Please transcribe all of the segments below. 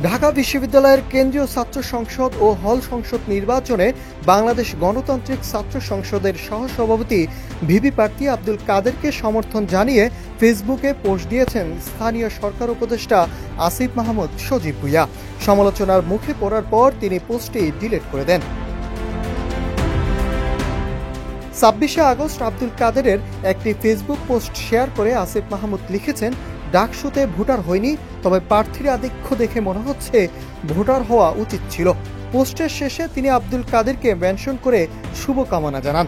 ঢাকা বিশ্ববিদ্যালয়ের কেন্দ্রীয় ছাত্র সংসদ ও হল সংসদ নির্বাচনে বাংলাদেশ গণতান্ত্রিক ছাত্র সংসদের সহসভাপতি ভিপি প্রার্থী আব্দুল কাদেরকে সমর্থন জানিয়ে ফেসবুকে পোস্ট দিয়েছেন স্থানীয় সরকার উপদেষ্টা আসিফ মাহমুদ সজীব ভুঁইয়া। সমালোচনার মুখে পড়ার পর তিনি পোস্টটি ডিলিট করে দেন। ২৬শে আগস্ট আব্দুল কাদেরের একটি ফেসবুক পোস্ট শেয়ার করে আসিফ মাহমুদ লিখেছেন, ডাকসুতে ভোটার হয়নি, তবে প্রার্থীর আধিক্য দেখে মনে হচ্ছে ভোটার হওয়া উচিত ছিল। পোস্টের শেষে তিনি আব্দুল কাদেরকে মেনশন করে শুভকামনা জানান।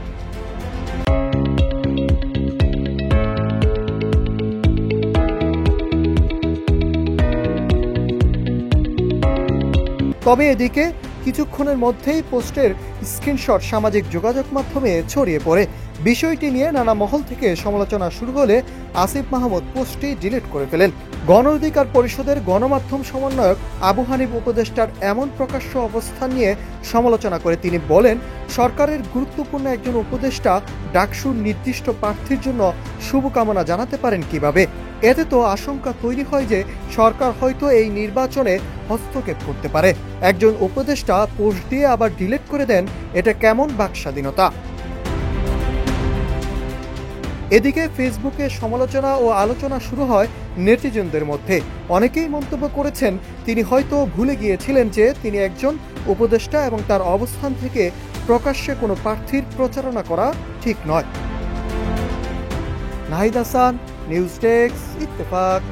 তবে এদিকে কিছুক্ষণের মধ্যেই পোস্টের স্ক্রিনশট সামাজিক যোগাযোগ মাধ্যমে ছড়িয়ে পড়ে। বিষয়টি নিয়ে নানা মহল থেকে সমালোচনা শুরু হলে আসিফ মাহমুদ পোস্টটি ডিলিট করে ফেলেন। গণ অধিকার পরিষদের গণমাধ্যম সমন্বয়ক আবু হানিফ উপদেষ্টার এমন প্রকাশ্য অবস্থান নিয়ে সমালোচনা করে তিনি বলেন, সরকারের গুরুত্বপূর্ণ একজন উপদেষ্টা ডাকসুর নির্দিষ্ট প্রার্থীর জন্য শুভকামনা জানাতে পারেন কিভাবে? এতে তো আশঙ্কা তৈরি হয় যে সরকার হয়তো এই নির্বাচনে হস্তক্ষেপ করতে পারে। একজন উপদেষ্টা পোস্ট দিয়ে আবার ডিলিট করে দেন, এটা কেমন বাকস্বাধীনতা? এদিকে ফেসবুকে সমালোচনা ও আলোচনা শুরু হয় নেটিজনদের মধ্যে। অনেকেই মন্তব্য করেছেন, তিনি হয়তো ভুলে গিয়েছিলেন যে তিনি একজন উপদেষ্টা এবং তার অবস্থান থেকে প্রকাশ্যে কোনো প্রার্থীর প্রচারণা করা ঠিক নয়। Nahid Hasan, news desk, Ittefaq.